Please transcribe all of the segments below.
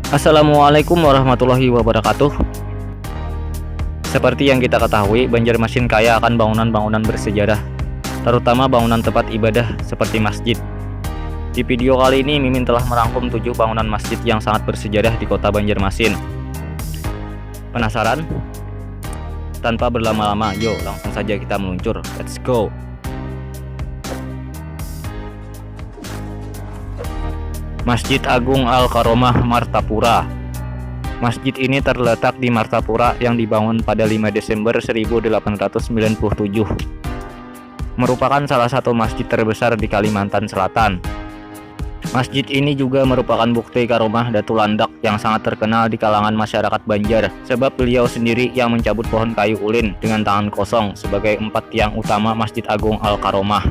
Assalamualaikum warahmatullahi wabarakatuh. Seperti yang kita ketahui, Banjarmasin kaya akan bangunan-bangunan bersejarah, terutama bangunan tempat ibadah seperti masjid. Di video kali ini, Mimin telah merangkum 7 bangunan masjid yang sangat bersejarah di kota Banjarmasin. Penasaran? Tanpa berlama-lama, yuk langsung saja kita meluncur. Let's go! Masjid Agung Al-Karomah Martapura. Masjid ini terletak di Martapura yang dibangun pada 5 Desember 1897. Merupakan salah satu masjid terbesar di Kalimantan Selatan. Masjid ini juga merupakan bukti karomah Datu Landak yang sangat terkenal di kalangan masyarakat Banjar, sebab beliau sendiri yang mencabut pohon kayu ulin dengan tangan kosong sebagai 4 tiang utama Masjid Agung Al-Karomah.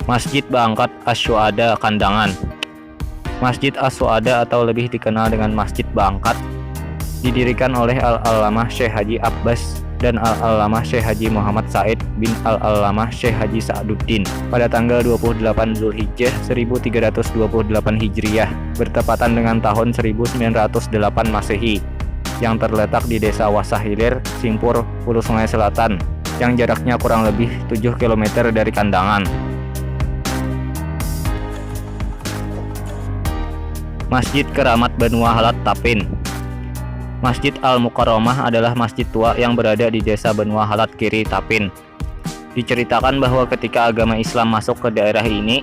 Masjid Bangkat Asyuada Kandangan. Masjid Asyuada atau lebih dikenal dengan Masjid Bangkat didirikan oleh Al-Allamah Syekh Haji Abbas dan Al-Allamah Syekh Haji Muhammad Said bin Al-Allamah Syekh Haji Sa'aduddin pada tanggal 28 Zulhijjah 1328 Hijriah bertepatan dengan tahun 1908 Masehi, yang terletak di Desa Wasahilir, Simpur, Hulu Sungai Selatan, yang jaraknya kurang lebih 7 km dari Kandangan. Masjid Keramat Banua Halat Tapin. Masjid Al-Mukarramah adalah masjid tua yang berada di desa Banua Halat Kiri Tapin. Diceritakan bahwa ketika agama Islam masuk ke daerah ini,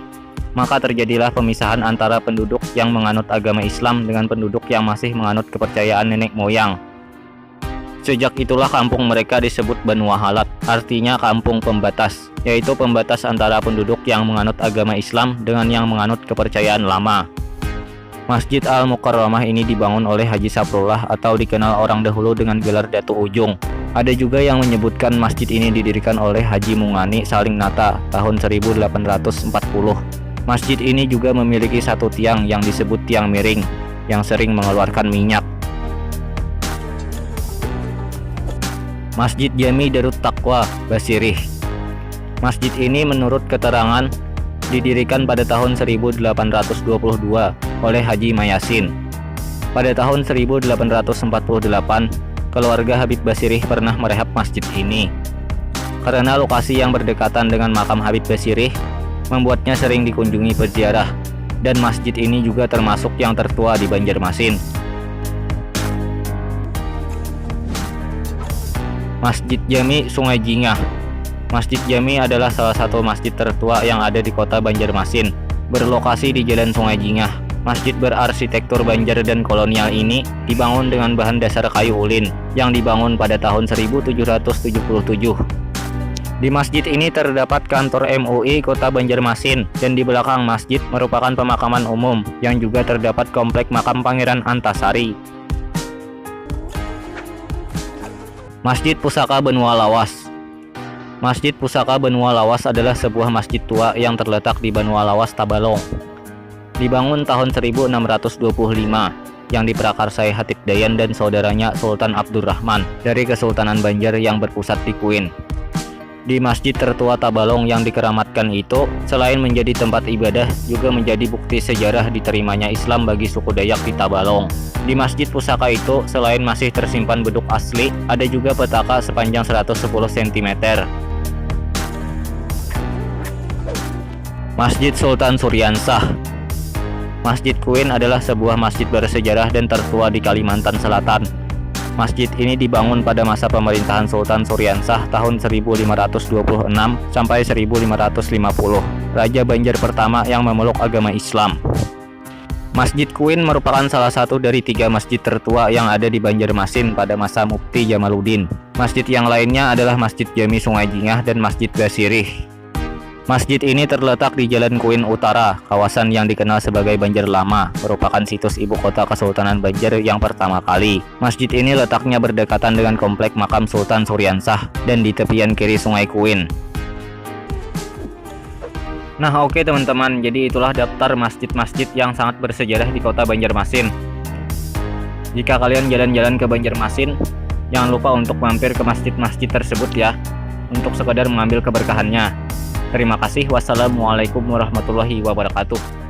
maka terjadilah pemisahan antara penduduk yang menganut agama Islam dengan penduduk yang masih menganut kepercayaan nenek moyang. Sejak itulah kampung mereka disebut Banua Halat, artinya kampung pembatas, yaitu pembatas antara penduduk yang menganut agama Islam dengan yang menganut kepercayaan lama. Masjid Al-Mukarramah ini dibangun oleh Haji Saprullah atau dikenal orang dahulu dengan gelar Datu Ujung. Ada juga yang menyebutkan masjid ini didirikan oleh Haji Mungani Salingnata tahun 1840. Masjid ini juga memiliki satu tiang yang disebut tiang miring yang sering mengeluarkan minyak. Masjid Jami Darut Taqwa Basirih. Masjid ini menurut keterangan didirikan pada tahun 1822 oleh Haji Mayasin. Pada tahun 1848, keluarga Habib Basirih pernah merehab masjid ini. Karena lokasi yang berdekatan dengan makam Habib Basirih, membuatnya sering dikunjungi peziarah, dan masjid ini juga termasuk yang tertua di Banjarmasin. Masjid Jami Sungai Jingah. Masjid Jami adalah salah satu masjid tertua yang ada di kota Banjarmasin, berlokasi di Jalan Sungai Jingah. Masjid berarsitektur Banjar dan kolonial ini dibangun dengan bahan dasar kayu ulin yang dibangun pada tahun 1777. Di masjid ini terdapat kantor MUI Kota Banjarmasin, dan di belakang masjid merupakan pemakaman umum yang juga terdapat komplek makam Pangeran Antasari. Masjid Pusaka Benua Lawas. Masjid Pusaka Benua Lawas adalah sebuah masjid tua yang terletak di Benua Lawas, Tabalong. Dibangun tahun 1625, yang diprakarsai Hatip Dayan dan saudaranya Sultan Abdurrahman dari Kesultanan Banjar yang berpusat di Kuin. Di masjid tertua Tabalong yang dikeramatkan itu, selain menjadi tempat ibadah, juga menjadi bukti sejarah diterimanya Islam bagi suku Dayak di Tabalong. Di masjid pusaka itu, selain masih tersimpan beduk asli, ada juga petaka sepanjang 110 cm. Masjid Sultan Suryansah. Masjid Kuin adalah sebuah masjid bersejarah dan tertua di Kalimantan Selatan. Masjid ini dibangun pada masa pemerintahan Sultan Suryansah tahun 1526 sampai 1550, Raja Banjar pertama yang memeluk agama Islam. Masjid Kuin merupakan salah satu dari 3 masjid tertua yang ada di Banjarmasin pada masa Mufti Jamaluddin. Masjid yang lainnya adalah Masjid Jami Sungai Jingah dan Masjid Basirih. Masjid ini terletak di Jalan Kuin Utara, kawasan yang dikenal sebagai Banjar Lama, merupakan situs ibu kota Kesultanan Banjar yang pertama kali. Masjid ini letaknya berdekatan dengan komplek makam Sultan Suryansah dan di tepian kiri Sungai Kuin. Nah oke teman-teman, jadi itulah daftar masjid-masjid yang sangat bersejarah di kota Banjarmasin. Jika kalian jalan-jalan ke Banjarmasin, jangan lupa untuk mampir ke masjid-masjid tersebut ya, untuk sekadar mengambil keberkahannya. Terima kasih. Wassalamualaikum warahmatullahi wabarakatuh.